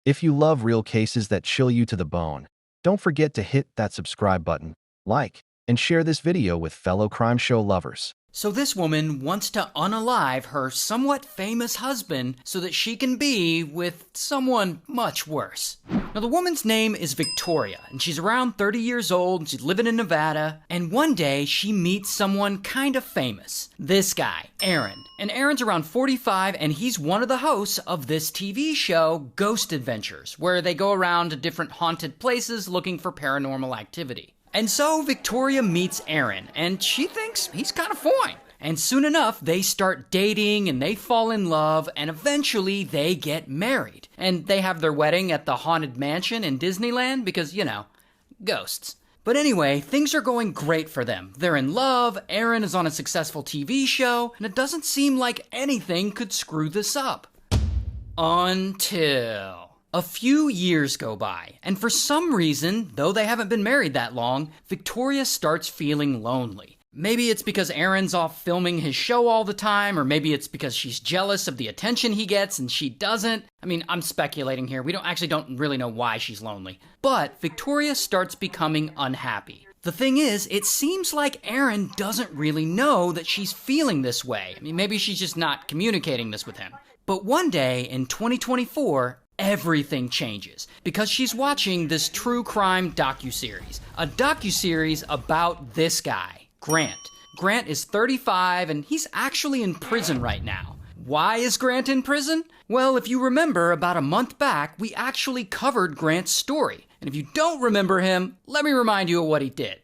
If you love real cases that chill you to the bone, don't forget to hit that subscribe button, like, and share this video with fellow crime show lovers. So this woman wants to unalive her somewhat famous husband so that she can be with someone much worse. Now the woman's name is Victoria, and she's around 30 years old, and she's living in Nevada, and one day she meets someone kind of famous. This guy, Aaron. And Aaron's around 45, and he's one of the hosts of this TV show, Ghost Adventures, where they go around to different haunted places looking for paranormal activity. And so Victoria meets Aaron, and she thinks he's kind of fine. And soon enough, they start dating, and they fall in love, and eventually they get married. And they have their wedding at the Haunted Mansion in Disneyland because, you know, ghosts. But anyway, things are going great for them. They're in love, Aaron is on a successful TV show, and it doesn't seem like anything could screw this up. Until a few years go by, and for some reason, though they haven't been married that long, Victoria starts feeling lonely. Maybe it's because Aaron's off filming his show all the time, or maybe it's because she's jealous of the attention he gets and she doesn't. I mean, I'm speculating here. We don't really know why she's lonely. But Victoria starts becoming unhappy. The thing is, it seems like Aaron doesn't really know that she's feeling this way. I mean, maybe she's just not communicating this with him. But one day in 2024, everything changes because she's watching this true crime docuseries. A docuseries about this guy, Grant. Grant is 35 and he's actually in prison right now. Why is Grant in prison? Well, if you remember, about a month back, we actually covered Grant's story. And if you don't remember him, let me remind you of what he did.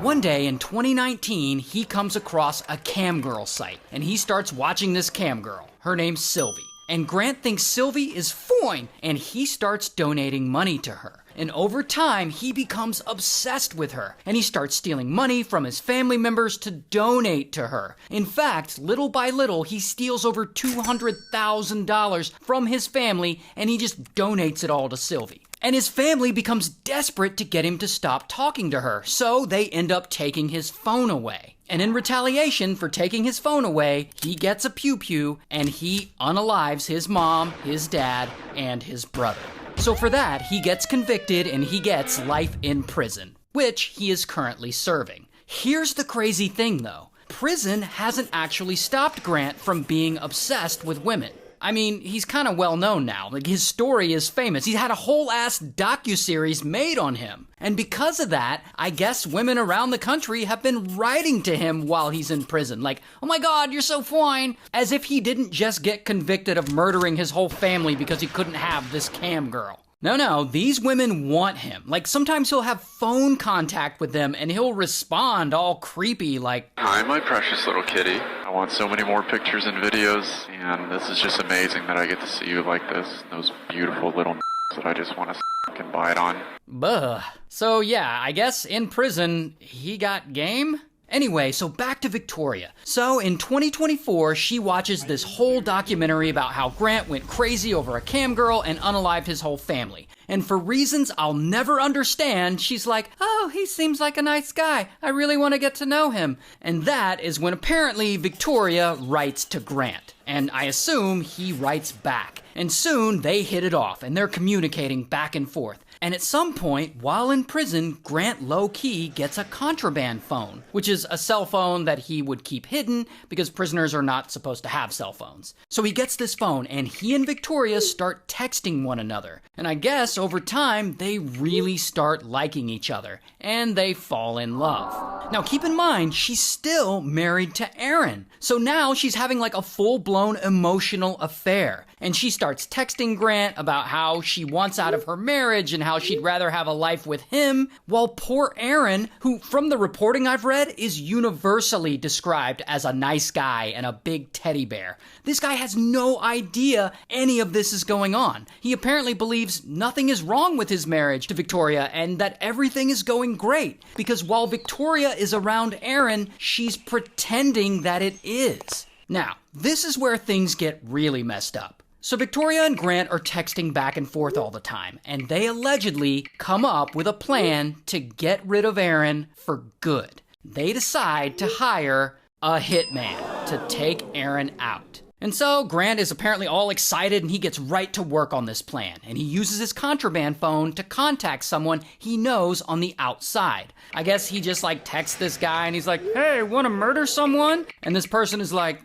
One day in 2019, he comes across a cam girl site and he starts watching this cam girl. Her name's Sylvie. And Grant thinks Sylvie is fine, and he starts donating money to her. And over time, he becomes obsessed with her, and he starts stealing money from his family members to donate to her. In fact, little by little, he steals over $200,000 from his family, and he just donates it all to Sylvie. And his family becomes desperate to get him to stop talking to her, so they end up taking his phone away. And in retaliation for taking his phone away, he gets a pew-pew and he unalives his mom, his dad, and his brother. So for that, he gets convicted and he gets life in prison, which he is currently serving. Here's the crazy thing though. Prison hasn't actually stopped Grant from being obsessed with women. I mean, he's kind of well known now. Like, his story is famous. He's had a whole ass docuseries made on him. And because of that, I guess women around the country have been writing to him while he's in prison. Like, oh my God, you're so fine. As if he didn't just get convicted of murdering his whole family because he couldn't have this cam girl. No, these women want him. Like, sometimes he'll have phone contact with them and he'll respond all creepy like, "Hi, my precious little kitty. I want so many more pictures and videos, and this is just amazing that I get to see you like this. Those beautiful little that I just want to fucking bite on." Buh. So yeah, I guess in prison, he got game? Anyway, so back to Victoria. So in 2024, she watches this whole documentary about how Grant went crazy over a cam girl and unalived his whole family. And for reasons I'll never understand, she's like, oh, he seems like a nice guy. I really want to get to know him. And that is when apparently Victoria writes to Grant. And I assume he writes back. And soon they hit it off and they're communicating back and forth. And at some point, while in prison, Grant low-key gets a contraband phone, which is a cell phone that he would keep hidden because prisoners are not supposed to have cell phones. So he gets this phone and he and Victoria start texting one another. And I guess over time, they really start liking each other and they fall in love. Now keep in mind, she's still married to Aaron. So now she's having like a full-blown emotional affair. And she starts texting Grant about how she wants out of her marriage and how she'd rather have a life with him, while poor Aaron, who from the reporting I've read is universally described as a nice guy and a big teddy bear. This guy has no idea any of this is going on. He apparently believes nothing is wrong with his marriage to Victoria and that everything is going great, because while Victoria is around Aaron, she's pretending that it is. Now, this is where things get really messed up. So Victoria and Grant are texting back and forth all the time, and they allegedly come up with a plan to get rid of Aaron for good. They decide to hire a hitman to take Aaron out. And so Grant is apparently all excited and he gets right to work on this plan. And he uses his contraband phone to contact someone he knows on the outside. I guess he just texts this guy and he's like, hey, wanna murder someone? And this person is like,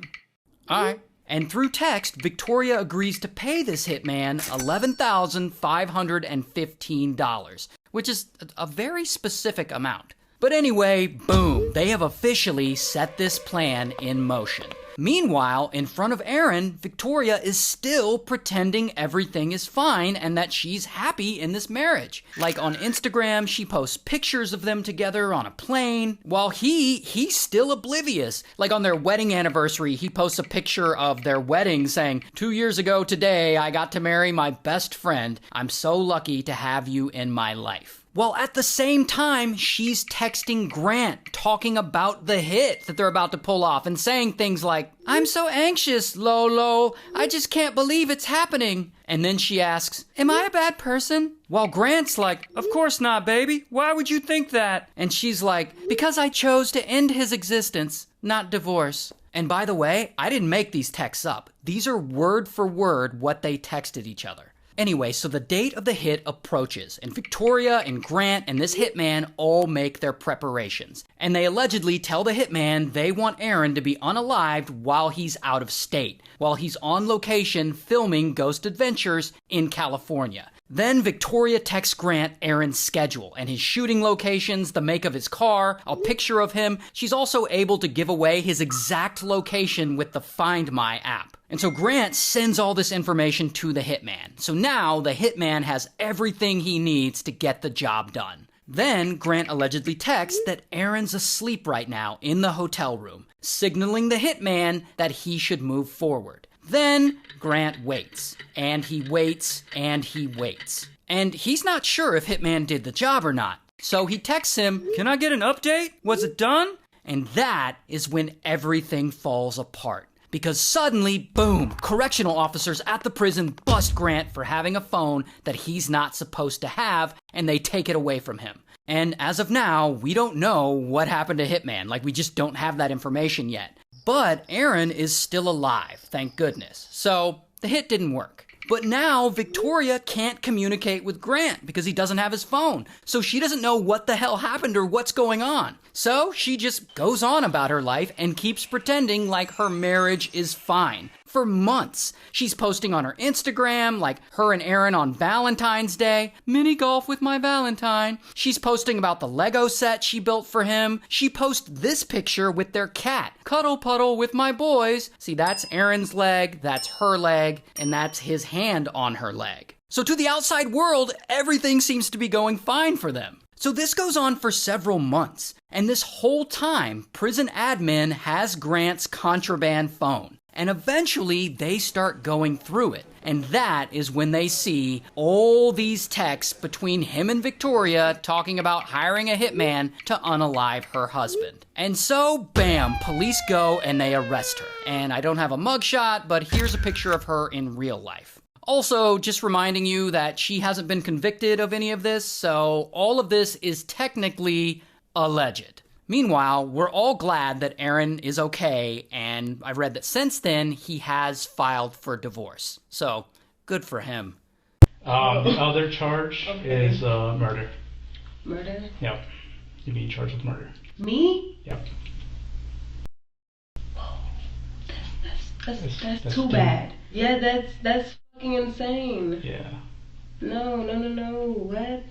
all right. And through text, Victoria agrees to pay this hitman $11,515, which is a very specific amount. But anyway, boom, they have officially set this plan in motion. Meanwhile, in front of Aaron, Victoria is still pretending everything is fine and that she's happy in this marriage. On Instagram, she posts pictures of them together on a plane, while he's still oblivious. On their wedding anniversary, he posts a picture of their wedding saying, 2 years ago today, I got to marry my best friend. I'm so lucky to have you in my life. While at the same time, she's texting Grant, talking about the hit that they're about to pull off and saying things like, I'm so anxious, Lolo. I just can't believe it's happening. And then she asks, am I a bad person? While Grant's like, of course not, baby. Why would you think that? And she's like, because I chose to end his existence, not divorce. And by the way, I didn't make these texts up. These are word for word what they texted each other. Anyway, so the date of the hit approaches, and Victoria and Grant and this hitman all make their preparations. And they allegedly tell the hitman they want Aaron to be unalived while he's out of state, while he's on location filming Ghost Adventures in California. Then Victoria texts Grant Aaron's schedule and his shooting locations, the make of his car, a picture of him. She's also able to give away his exact location with the Find My app. And so Grant sends all this information to the hitman. So now the hitman has everything he needs to get the job done. Then Grant allegedly texts that Aaron's asleep right now in the hotel room, signaling the hitman that he should move forward. Then Grant waits, and he waits, and he waits. And he's not sure if Hitman did the job or not. So he texts him, can I get an update? Was it done? And that is when everything falls apart. Because suddenly, boom, correctional officers at the prison bust Grant for having a phone that he's not supposed to have, and they take it away from him. And as of now, we don't know what happened to Hitman. We just don't have that information yet. But Aaron is still alive, thank goodness. So the hit didn't work. But now Victoria can't communicate with Grant because he doesn't have his phone. So she doesn't know what the hell happened or what's going on. So she just goes on about her life and keeps pretending like her marriage is fine. For months, she's posting on her Instagram, her and Aaron on Valentine's Day, mini golf with my Valentine. She's posting about the Lego set she built for him. She posts this picture with their cat, cuddle puddle with my boys. See, that's Aaron's leg, that's her leg, and that's his hand on her leg. So to the outside world, everything seems to be going fine for them. So this goes on for several months, and this whole time, prison admin has Grant's contraband phone. And eventually, they start going through it. And that is when they see all these texts between him and Victoria talking about hiring a hitman to unalive her husband. And so, bam, police go and they arrest her. And I don't have a mugshot, but here's a picture of her in real life. Also, just reminding you that she hasn't been convicted of any of this, so all of this is technically alleged. Meanwhile, we're all glad that Aaron is okay, and I've read that since then, he has filed for divorce. So, good for him. The other charge is murder. Murder? Yep. You're being charged with murder. Me? Yep. That's too bad. Yeah, that's fucking insane. Yeah. No. What?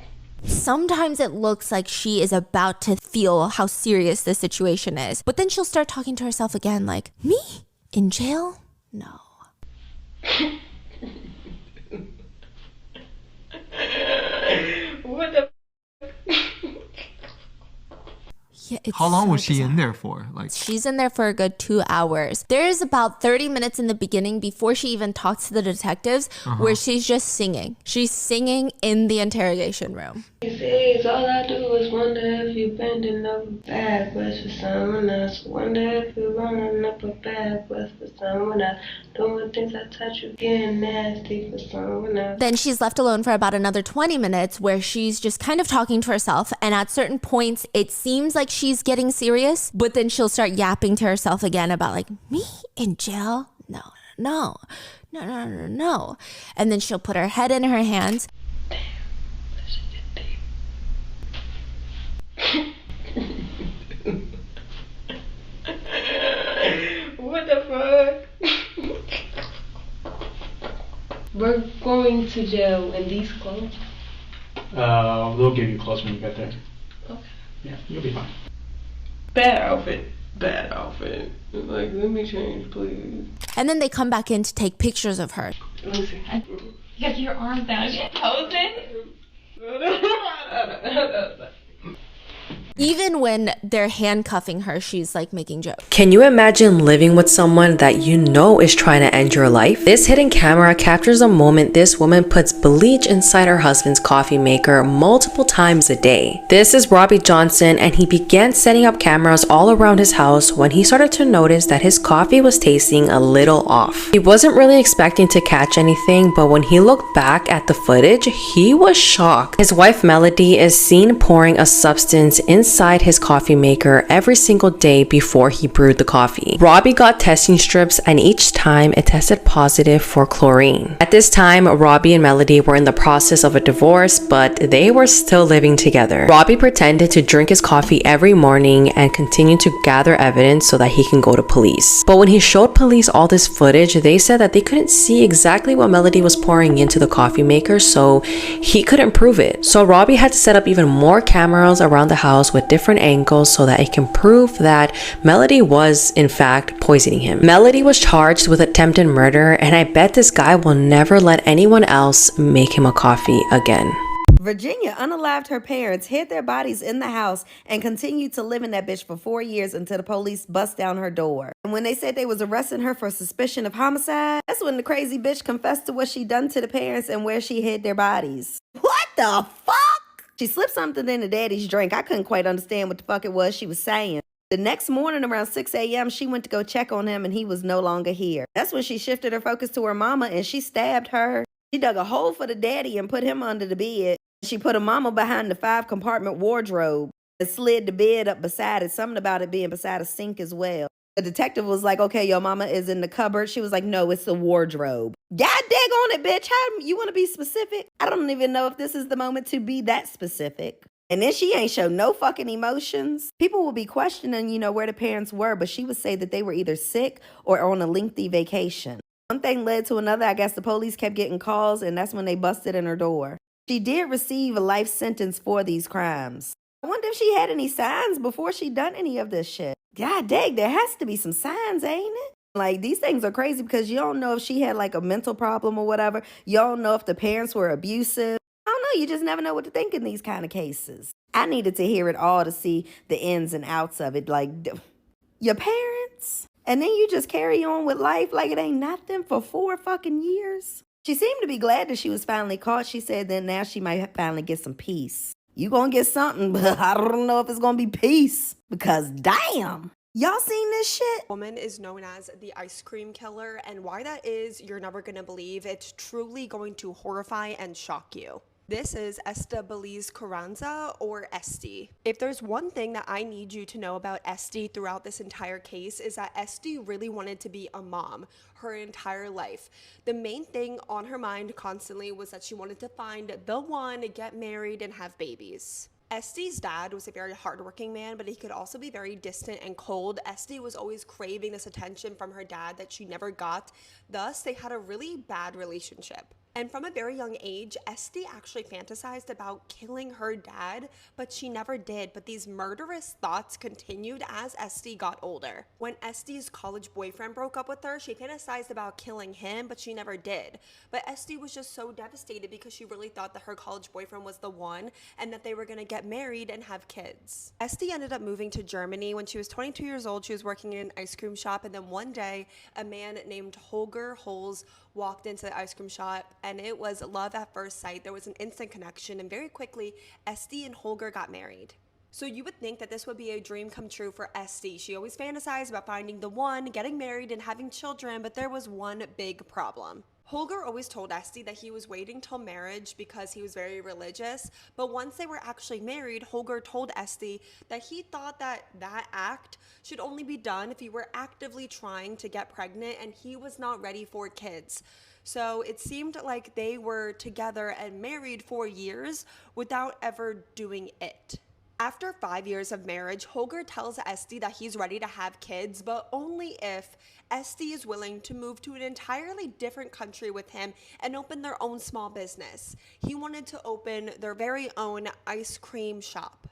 Sometimes it looks like she is about to feel how serious this situation is. But then she'll start talking to herself again like, me? In jail? No. What the Yeah, it's How long so was she bizarre. in there for? She's in there for a good 2 hours. There's about 30 minutes in the beginning before she even talks to the detectives where she's just singing. She's singing in the interrogation room. He says, all I do is wonder if you're bending over backwards for someone else. Wonder if you're running up a backwards for someone else. Doing things I touch you, getting nasty for someone else. Then she's left alone for about another 20 minutes where she's just kind of talking to herself. And at certain points, it seems like she's getting serious, but then she'll start yapping to herself again about me in jail? No. no, no, no, no, no. And then she'll put her head in her hands. What the fuck? We're going to jail in these clothes. They'll give you clothes when you get there. Okay. Yeah, you'll be fine. Bad outfit. Bad outfit. Like, let me change, please. And then they come back in to take pictures of her. Let me see. You got your arms down, your toes in. Even when they're handcuffing her, she's like making jokes. Can you imagine living with someone that you know is trying to end your life? This hidden camera captures a moment this woman puts bleach inside her husband's coffee maker multiple times a day. This is Robbie Johnson, and he began setting up cameras all around his house when he started to notice that his coffee was tasting a little off. He wasn't really expecting to catch anything, but when he looked back at the footage, he was shocked. His wife Melody is seen pouring a substance inside his coffee maker every single day before he brewed the coffee. Robbie got testing strips, and each time it tested positive for chlorine. At this time, Robbie and Melody were in the process of a divorce, but they were still living together. Robbie pretended to drink his coffee every morning and continued to gather evidence so that he can go to police. But when he showed police all this footage, they said that they couldn't see exactly what Melody was pouring into the coffee maker, so he couldn't prove it. So Robbie had to set up even more cameras around the house with different angles so that it can prove that Melody was in fact poisoning him. Melody was charged with attempted murder, and I bet this guy will never let anyone else make him a coffee again. Virginia unalived her parents, hid their bodies in the house, and continued to live in that bitch for 4 years until the police bust down her door. And when they said they was arresting her for suspicion of homicide, that's when the crazy bitch confessed to what she done to the parents and where she hid their bodies. What the fuck? She slipped something in the daddy's drink. I couldn't quite understand what the fuck it was she was saying. The next morning around 6 a.m., she went to go check on him, and he was no longer here. That's when she shifted her focus to her mama, and she stabbed her. She dug a hole for the daddy and put him under the bed. She put her mama behind the 5-compartment wardrobe and slid the bed up beside it. Something about it being beside a sink as well. The detective was like, okay, your mama is in the cupboard. She was like, no, it's the wardrobe. God dig on it, bitch. How you want to be specific? I don't even know if this is the moment to be that specific. And then she ain't show no fucking emotions. People will be questioning, where the parents were, but she would say that they were either sick or on a lengthy vacation. One thing led to another. I guess the police kept getting calls, and that's when they busted in her door. She did receive a life sentence for these crimes. I wonder if she had any signs before she done any of this shit. God dang, there has to be some signs, ain't it? Like, these things are crazy because you don't know if she had like a mental problem or whatever. You don't know if the parents were abusive. I don't know. You just never know what to think in these kind of cases. I needed to hear it all to see the ins and outs of it. Like, your parents? And then you just carry on with life like it ain't nothing for 4 fucking years. She seemed to be glad that she was finally caught. She said that now she might finally get some peace. You gonna get something, but I don't know if it's gonna be peace. Because damn, y'all seen this shit? Woman is known as the ice cream killer, and why that is, you're never gonna believe. It's truly going to horrify and shock you. This is Esta Belize Carranza, or Esty. If there's one thing that I need you to know about Esty throughout this entire case is that Esty really wanted to be a mom her entire life. The main thing on her mind constantly was that she wanted to find the one, get married, and have babies. Esty's dad was a very hardworking man, but he could also be very distant and cold. Esty was always craving this attention from her dad that she never got. Thus, they had a really bad relationship. And from a very young age, Esty actually fantasized about killing her dad, but she never did. But these murderous thoughts continued as Esty got older. When Esty's college boyfriend broke up with her, she fantasized about killing him, but she never did. But Esty was just so devastated because she really thought that her college boyfriend was the one and that they were going to get married and have kids. Esty ended up moving to Germany. When she was 22 years old, she was working in an ice cream shop, and then one day, a man named Holger Holz walked into the ice cream shop, and it was love at first sight. There was an instant connection, and very quickly, Esty and Holger got married. So you would think that this would be a dream come true for Esty. She always fantasized about finding the one, getting married, and having children, but there was one big problem. Holger always told Esty that he was waiting till marriage because he was very religious, but once they were actually married, Holger told Esty that he thought that act should only be done if you were actively trying to get pregnant and he was not ready for kids. So it seemed like they were together and married for years without ever doing it. After 5 years of marriage, Holger tells Esty that he's ready to have kids, but only if Esty is willing to move to an entirely different country with him and open their own small business. He wanted to open their very own ice cream shop.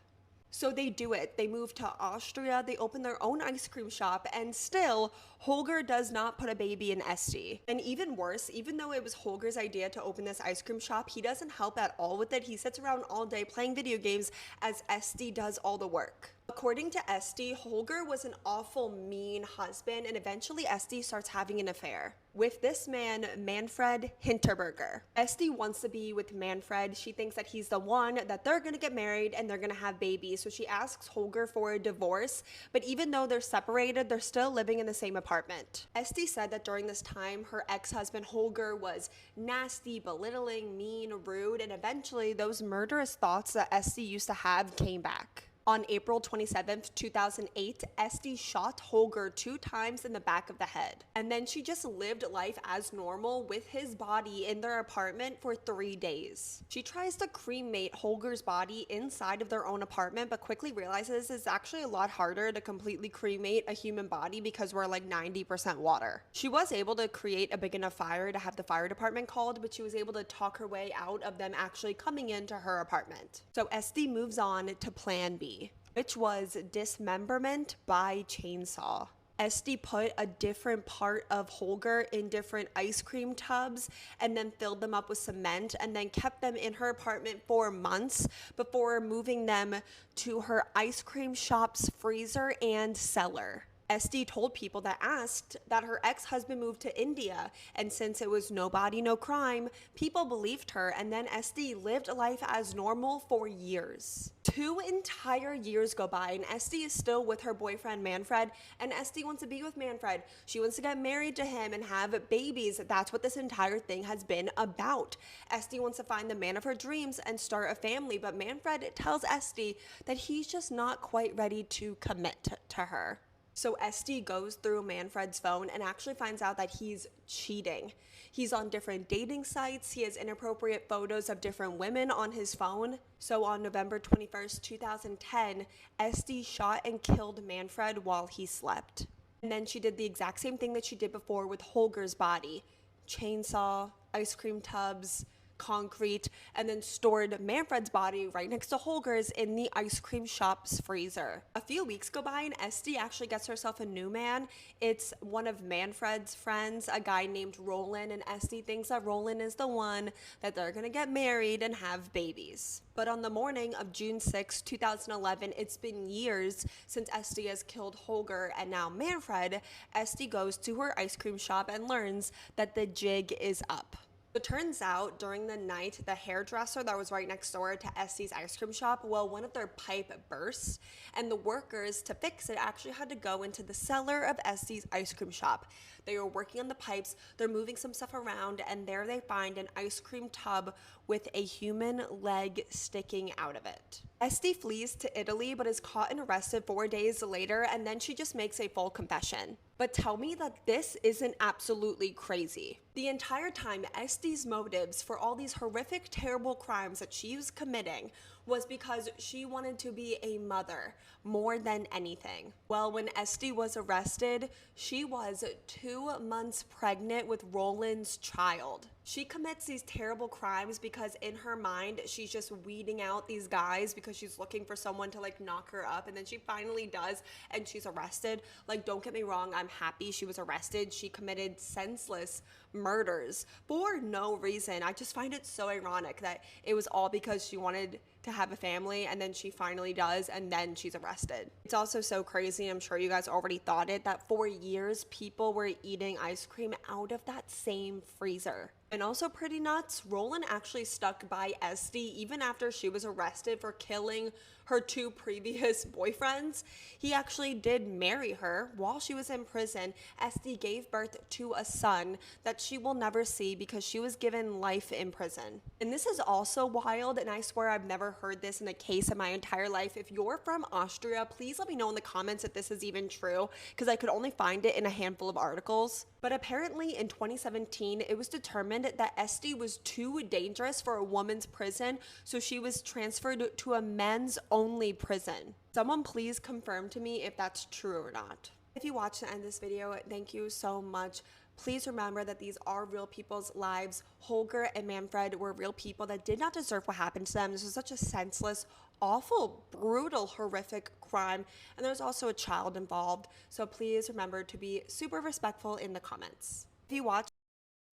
So they do it. They move to Austria, they open their own ice cream shop, and still, Holger does not put a baby in Esty. And even worse, even though it was Holger's idea to open this ice cream shop, he doesn't help at all with it. He sits around all day playing video games as Esty does all the work. According to Esty, Holger was an awful, mean husband, and eventually Esty starts having an affair with this man, Manfred Hinterberger. Esty wants to be with Manfred. She thinks that he's the one, that they're gonna get married and they're gonna have babies. So she asks Holger for a divorce, but even though they're separated, they're still living in the same apartment. Esty said that during this time, her ex-husband Holger was nasty, belittling, mean, rude, and eventually those murderous thoughts that Esty used to have came back. On April 27th, 2008, Esty shot Holger 2 times in the back of the head. And then she just lived life as normal with his body in their apartment for 3 days. She tries to cremate Holger's body inside of their own apartment, but quickly realizes it's actually a lot harder to completely cremate a human body because we're like 90% water. She was able to create a big enough fire to have the fire department called, but she was able to talk her way out of them actually coming into her apartment. So Esty moves on to plan B, which was dismemberment by chainsaw. Esty put a different part of Holger in different ice cream tubs and then filled them up with cement and then kept them in her apartment for months before moving them to her ice cream shop's freezer and cellar. Esty told people that asked that her ex-husband moved to India, and since it was no body, no crime, people believed her, and then Esty lived life as normal for years. 2 entire years go by, and Esty is still with her boyfriend Manfred, and Esty wants to be with Manfred. She wants to get married to him and have babies. That's what this entire thing has been about. Esty wants to find the man of her dreams and start a family, but Manfred tells Esty that he's just not quite ready to commit to her. So Esty goes through Manfred's phone and actually finds out that he's cheating. He's on different dating sites. He has inappropriate photos of different women on his phone. So on November 21st, 2010, Esty shot and killed Manfred while he slept. And then she did the exact same thing that she did before with Holger's body. Chainsaw, ice cream tubs, concrete, and then stored Manfred's body right next to Holger's in the ice cream shop's freezer. A few weeks go by and Esty actually gets herself a new man. It's one of Manfred's friends, a guy named Roland, and Esty thinks that Roland is the one, that they're gonna get married and have babies. But on the morning of June 6, 2011, it's been years since Esty has killed Holger and now Manfred. Esty goes to her ice cream shop and learns that the jig is up. It turns out during the night, the hairdresser that was right next door to Esty's ice cream shop, well, one of their pipe burst, and the workers to fix it actually had to go into the cellar of Esty's ice cream shop. They were working on the pipes, they're moving some stuff around, and there they find an ice cream tub with a human leg sticking out of it. Esty flees to Italy but is caught and arrested 4 days later, and then she just makes a full confession. But tell me that this isn't absolutely crazy. The entire time, Esty's motives for all these horrific, terrible crimes that she was committing was because she wanted to be a mother more than anything. Well, when Esty was arrested, she was 2 months pregnant with Roland's child. She commits these terrible crimes because in her mind, she's just weeding out these guys because she's looking for someone to like knock her up, and then she finally does and she's arrested. Like, don't get me wrong, I'm happy she was arrested. She committed senseless murders for no reason. I just find it so ironic that it was all because she wanted to have a family and then she finally does and then she's arrested. It's also so crazy, I'm sure you guys already thought it, that for years people were eating ice cream out of that same freezer. And also pretty nuts, Roland actually stuck by Esty even after she was arrested for killing her 2 previous boyfriends. He actually did marry her while she was in prison. Esty gave birth to a son that she will never see because she was given life in prison. And this is also wild, and I swear I've never heard this in a case in my entire life. If you're from Austria, please let me know in the comments if this is even true, because I could only find it in a handful of articles. But apparently in 2017, it was determined that Esty was too dangerous for a woman's prison, so she was transferred to a men's only prison. Someone please confirm to me if that's true or not. If you watched the end of this video, thank you so much. Please remember that these are real people's lives. Holger and Manfred were real people that did not deserve what happened to them. This was such a senseless, awful, brutal, horrific crime. And there's also a child involved. So please remember to be super respectful in the comments. If you watch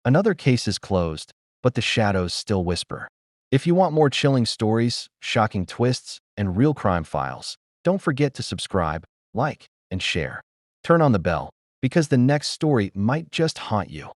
Another case is closed, but the shadows still whisper. If you want more chilling stories, shocking twists, and real crime files, don't forget to subscribe, like, and share. Turn on the bell, because the next story might just haunt you.